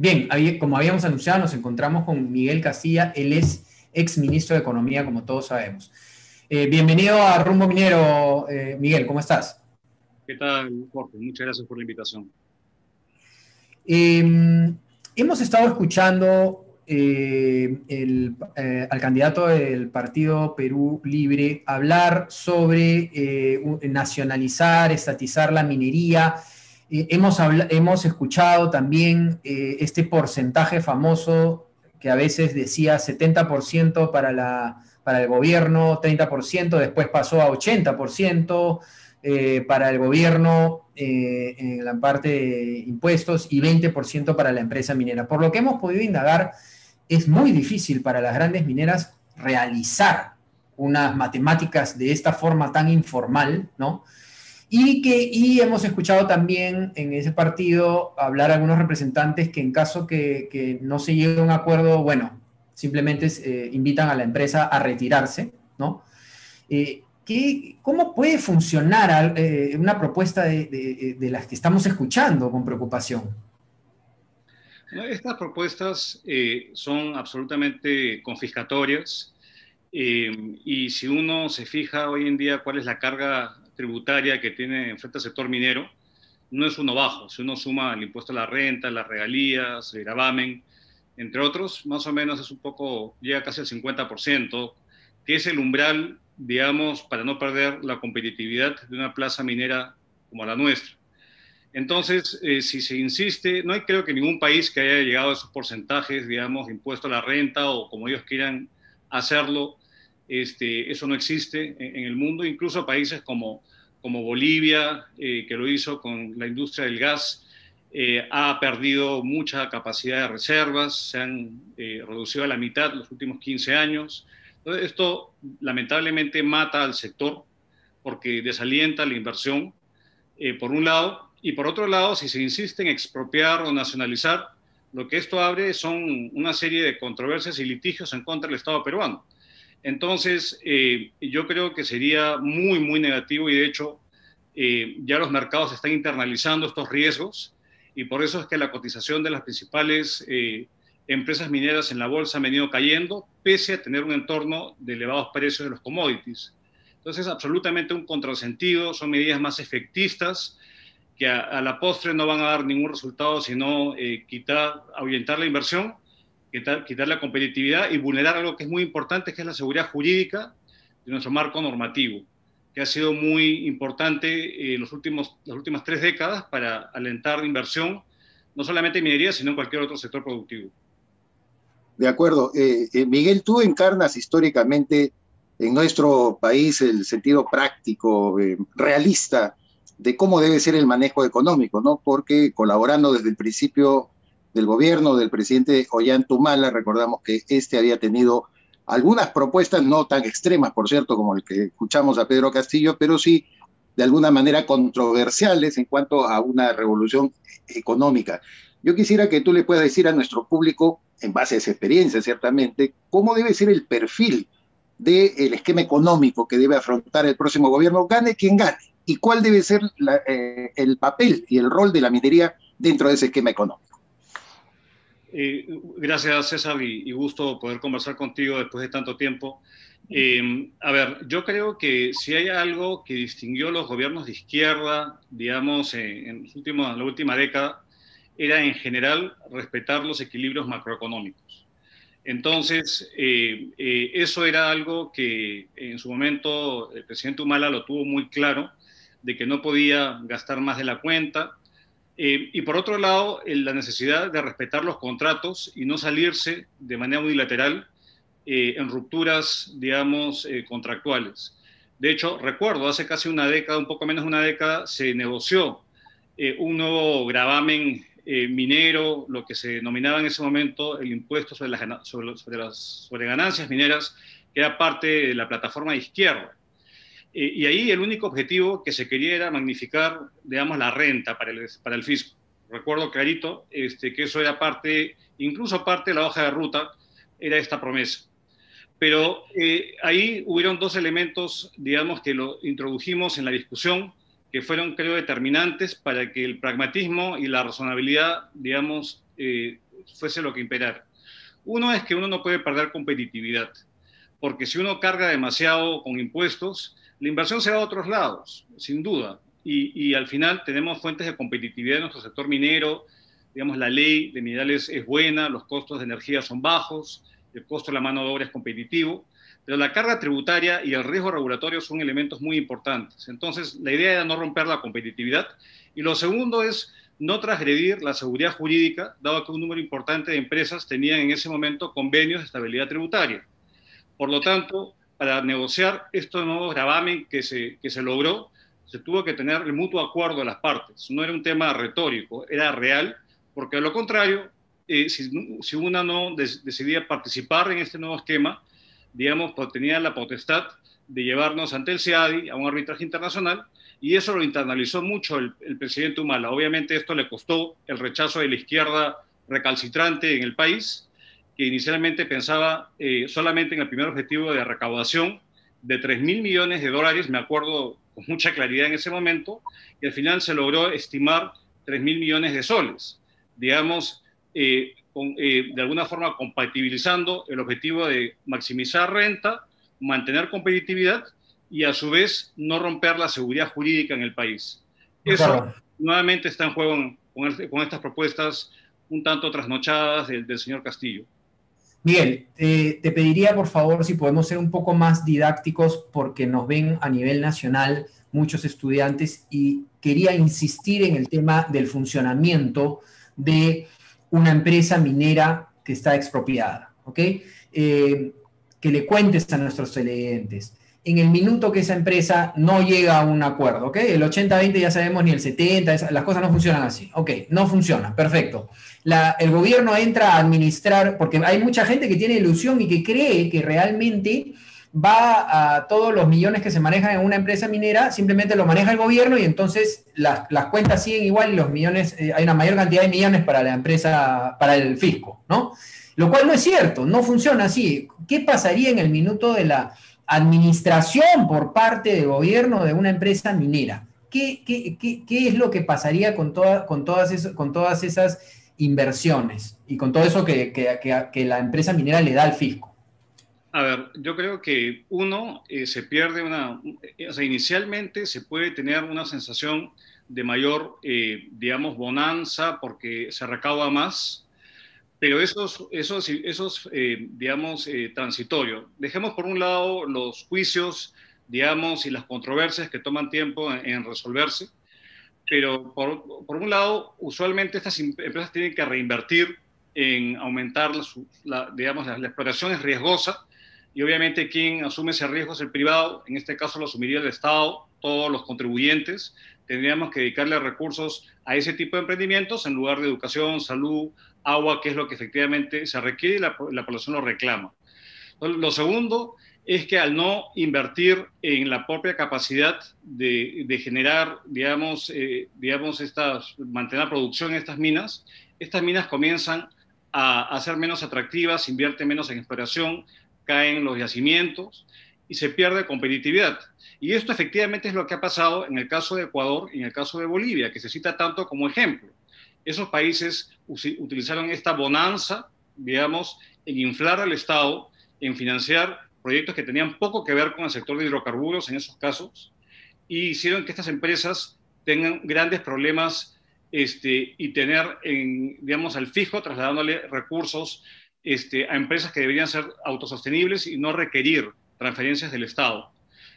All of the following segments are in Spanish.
Bien, como habíamos anunciado, nos encontramos con Miguel Castilla, él es ex ministro de Economía, como todos sabemos. Bienvenido a Rumbo Minero, Miguel, ¿cómo estás? ¿Qué tal, Jorge? Muchas gracias por la invitación. Hemos estado escuchando al candidato del Partido Perú Libre hablar sobre nacionalizar, estatizar la minería. Hemos escuchado también este porcentaje famoso que a veces decía 70% para el gobierno, 30%, después pasó a 80% para el gobierno en la parte de impuestos y 20% para la empresa minera. Por lo que hemos podido indagar, es muy difícil para las grandes mineras realizar unas matemáticas de esta forma tan informal, ¿no? Y hemos escuchado también en ese partido hablar a algunos representantes que en caso que no se llegue a un acuerdo, bueno, simplemente invitan a la empresa a retirarse, ¿no? ¿Cómo puede funcionar una propuesta de las que estamos escuchando con preocupación? Bueno, estas propuestas son absolutamente confiscatorias y si uno se fija hoy en día cuál es la carga tributaria que tiene frente al sector minero, no es uno bajo. Si uno suma el impuesto a la renta, las regalías, el gravamen, entre otros, más o menos es un poco, llega casi al 50%, que es el umbral, digamos, para no perder la competitividad de una plaza minera como la nuestra. Entonces, si se insiste, no hay creo que ningún país que haya llegado a esos porcentajes, digamos, de impuesto a la renta o como ellos quieran hacerlo, eso no existe en el mundo. Incluso países como Bolivia, que lo hizo con la industria del gas, ha perdido mucha capacidad de reservas, se han reducido a la mitad en los últimos 15 años. Entonces, esto lamentablemente mata al sector porque desalienta la inversión por un lado, y por otro lado, si se insiste en expropiar o nacionalizar, lo que esto abre son una serie de controversias y litigios en contra del Estado peruano. Entonces, yo creo que sería muy, muy negativo y de hecho ya los mercados están internalizando estos riesgos y por eso es que la cotización de las principales empresas mineras en la bolsa ha venido cayendo, pese a tener un entorno de elevados precios de los commodities. Entonces, es absolutamente un contrasentido, son medidas más efectistas que a la postre no van a dar ningún resultado, sino ahuyentar la inversión, quitar la competitividad y vulnerar algo que es muy importante, que es la seguridad jurídica de nuestro marco normativo, que ha sido muy importante las últimas 3 décadas para alentar la inversión, no solamente en minería, sino en cualquier otro sector productivo. De acuerdo. Miguel, tú encarnas históricamente en nuestro país el sentido práctico, realista de cómo debe ser el manejo económico, ¿no? Porque colaborando desde el principio del gobierno del presidente Ollanta, recordamos que este había tenido algunas propuestas no tan extremas, por cierto, como el que escuchamos a Pedro Castillo, pero sí de alguna manera controversiales en cuanto a una revolución económica. Yo quisiera que tú le puedas decir a nuestro público, en base a esa experiencia ciertamente, cómo debe ser el perfil del esquema económico que debe afrontar el próximo gobierno, gane quien gane, y cuál debe ser el papel y el rol de la minería dentro de ese esquema económico. Gracias, César, y gusto poder conversar contigo después de tanto tiempo. A ver, yo creo que si hay algo que distinguió los gobiernos de izquierda, digamos, la última década, era en general respetar los equilibrios macroeconómicos. Entonces, eso era algo que en su momento el presidente Humala lo tuvo muy claro, de que no podía gastar más de la cuenta. Y por otro lado, la necesidad de respetar los contratos y no salirse de manera unilateral en rupturas, digamos, contractuales. De hecho, recuerdo, hace casi una década, un poco menos de una década, se negoció un nuevo gravamen minero, lo que se denominaba en ese momento el impuesto sobre ganancias mineras, que era parte de la plataforma de izquierda. Y ahí el único objetivo que se quería era magnificar, digamos, la renta para el fisco. Recuerdo clarito que eso era parte, incluso parte de la hoja de ruta, era esta promesa. Pero ahí hubieron dos elementos, digamos, que lo introdujimos en la discusión, que fueron, creo, determinantes para que el pragmatismo y la razonabilidad, digamos, fuese lo que imperara. Uno es que uno no puede perder competitividad, porque si uno carga demasiado con impuestos, la inversión se va a otros lados, sin duda. Y al final tenemos fuentes de competitividad en nuestro sector minero, digamos, la ley de minerales es buena, los costos de energía son bajos, el costo de la mano de obra es competitivo, pero la carga tributaria y el riesgo regulatorio son elementos muy importantes. Entonces, la idea era no romper la competitividad. Y lo segundo es no transgredir la seguridad jurídica, dado que un número importante de empresas tenían en ese momento convenios de estabilidad tributaria. Por lo tanto, para negociar estos nuevos gravamen que se logró, se tuvo que tener el mutuo acuerdo de las partes. No era un tema retórico, era real, porque de lo contrario, si una no decidía participar en este nuevo esquema, digamos, pues tenía la potestad de llevarnos ante el CIADI a un arbitraje internacional, y eso lo internalizó mucho el presidente Humala. Obviamente esto le costó el rechazo de la izquierda recalcitrante en el país, que inicialmente pensaba solamente en el primer objetivo de recaudación de $3.000 millones, me acuerdo con mucha claridad en ese momento, y al final se logró estimar $3.000 millones, digamos, de alguna forma compatibilizando el objetivo de maximizar renta, mantener competitividad y a su vez no romper la seguridad jurídica en el país. Eso nuevamente está en juego con estas propuestas un tanto trasnochadas del señor Castillo. Miguel, te pediría por favor si podemos ser un poco más didácticos porque nos ven a nivel nacional muchos estudiantes y quería insistir en el tema del funcionamiento de una empresa minera que está expropiada, ¿ok? Que le cuentes a nuestros televidentes. En el minuto que esa empresa no llega a un acuerdo, ¿ok? El 80-20 ya sabemos, ni el 70, las cosas no funcionan así. Ok, no funciona, perfecto. El gobierno entra a administrar, porque hay mucha gente que tiene ilusión y que cree que realmente va a todos los millones que se manejan en una empresa minera, simplemente lo maneja el gobierno y entonces las cuentas siguen igual y los millones, hay una mayor cantidad de millones para la empresa, para el fisco, ¿no? Lo cual no es cierto, no funciona así. ¿Qué pasaría en el minuto de la administración por parte del gobierno de una empresa minera? ¿Qué es lo que pasaría con todas esas inversiones y con todo eso que la empresa minera le da al fisco? A ver, yo creo que se pierde o sea, inicialmente se puede tener una sensación de mayor, digamos, bonanza porque se recauda más, pero eso es digamos, transitorio. Dejemos por un lado los juicios, digamos, y las controversias que toman tiempo en resolverse, pero por un lado, usualmente estas empresas tienen que reinvertir en aumentar, digamos, la exploración es riesgosa, y obviamente quien asume ese riesgo es el privado, en este caso lo asumiría el Estado, todos los contribuyentes, tendríamos que dedicarle recursos a ese tipo de emprendimientos en lugar de educación, salud, agua, que es lo que efectivamente se requiere y la población lo reclama. Lo segundo es que al no invertir en la propia capacidad de generar, digamos, mantener producción en estas minas comienzan a ser menos atractivas, invierten menos en exploración, caen los yacimientos y se pierde competitividad. Y esto efectivamente es lo que ha pasado en el caso de Ecuador y en el caso de Bolivia, que se cita tanto como ejemplo. Esos países utilizaron esta bonanza, digamos, en inflar al Estado, en financiar proyectos que tenían poco que ver con el sector de hidrocarburos en esos casos, y hicieron que estas empresas tengan grandes problemas y tener, digamos, al fisco trasladándole recursos a empresas que deberían ser autosostenibles y no requerir transferencias del Estado.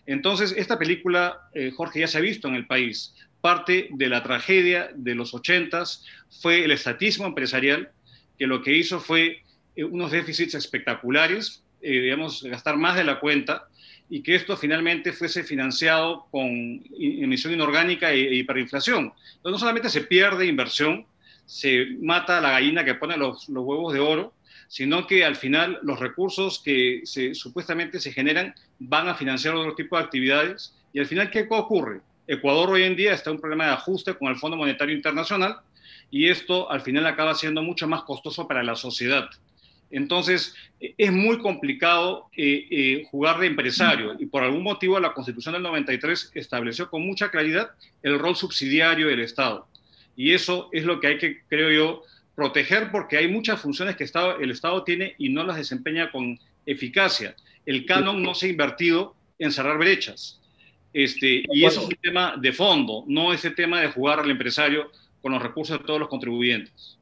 Entonces, esta película, Jorge, ya se ha visto en el país. Parte de la tragedia de los 80s fue el estatismo empresarial, que lo que hizo fue unos déficits espectaculares, digamos, gastar más de la cuenta, y que esto finalmente fuese financiado con emisión inorgánica e hiperinflación. Entonces, no solamente se pierde inversión, se mata a la gallina que pone los huevos de oro, sino que al final los recursos que supuestamente se generan van a financiar otro tipo de actividades, y al final, ¿qué ocurre? Ecuador hoy en día está en un problema de ajuste con el Fondo Monetario Internacional, y esto al final acaba siendo mucho más costoso para la sociedad. Entonces, es muy complicado jugar de empresario, y por algún motivo la Constitución del 93 estableció con mucha claridad el rol subsidiario del Estado. Y eso es lo que hay que, creo yo, proteger porque hay muchas funciones que el Estado tiene y no las desempeña con eficacia. El canon no se ha invertido en cerrar brechas. Y eso es un tema de fondo, no ese tema de jugar al empresario con los recursos de todos los contribuyentes.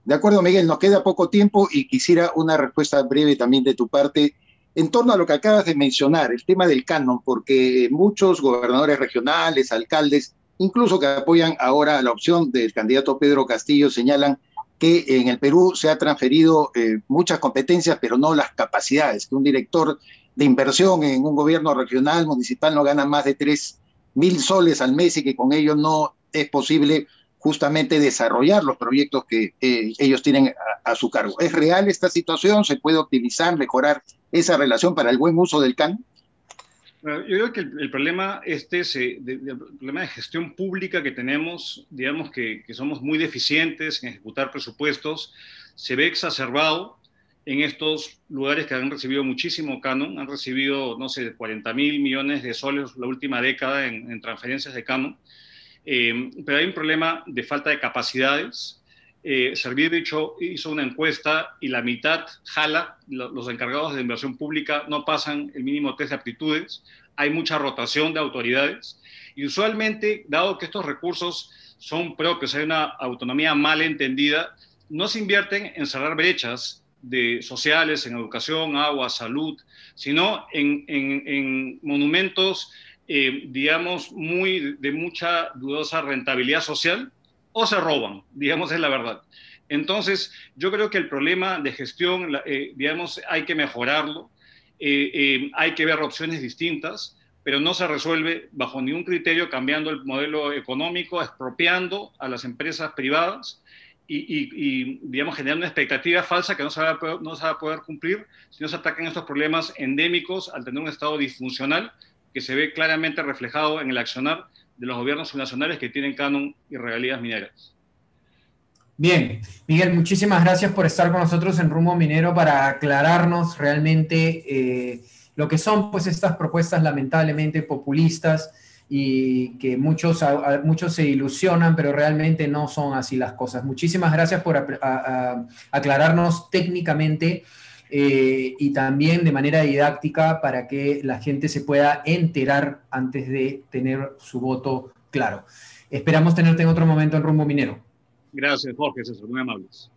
De acuerdo, Miguel, nos queda poco tiempo y quisiera una respuesta breve también de tu parte en torno a lo que acabas de mencionar, el tema del canon, porque muchos gobernadores regionales, alcaldes, incluso que apoyan ahora la opción del candidato Pedro Castillo, señalan que en el Perú se ha transferido muchas competencias, pero no las capacidades, que un director de inversión en un gobierno regional, municipal, no gana más de 3.000 soles al mes y que con ello no es posible justamente desarrollar los proyectos que ellos tienen a su cargo. ¿Es real esta situación? ¿Se puede optimizar, mejorar esa relación para el buen uso del canon? Bueno, yo creo que el problema el problema de gestión pública que tenemos, digamos que somos muy deficientes en ejecutar presupuestos, se ve exacerbado en estos lugares que han recibido muchísimo canon, han recibido, no sé, 40.000 millones de soles la última década en transferencias de canon, pero hay un problema de falta de capacidades. Servir hizo una encuesta y la mitad jala, los encargados de inversión pública no pasan el mínimo test de aptitudes, hay mucha rotación de autoridades y usualmente, dado que estos recursos son propios, hay una autonomía mal entendida, no se invierten en cerrar brechas sociales, en educación, agua, salud, sino en monumentos, digamos, de mucha dudosa rentabilidad social, o se roban, digamos, es la verdad. Entonces, yo creo que el problema de gestión, digamos, hay que mejorarlo, hay que ver opciones distintas, pero no se resuelve bajo ningún criterio cambiando el modelo económico, expropiando a las empresas privadas y digamos, generando una expectativa falsa que no se va a poder cumplir si no se atacan estos problemas endémicos al tener un Estado disfuncional que se ve claramente reflejado en el accionar de los gobiernos subnacionales que tienen canon y regalías mineras. Bien, Miguel, muchísimas gracias por estar con nosotros en Rumbo Minero para aclararnos realmente lo que son pues estas propuestas lamentablemente populistas y que muchos se ilusionan, pero realmente no son así las cosas. Muchísimas gracias por aclararnos técnicamente y también de manera didáctica para que la gente se pueda enterar antes de tener su voto claro. Esperamos tenerte en otro momento en Rumbo Minero. Gracias, Jorge, César, muy amables.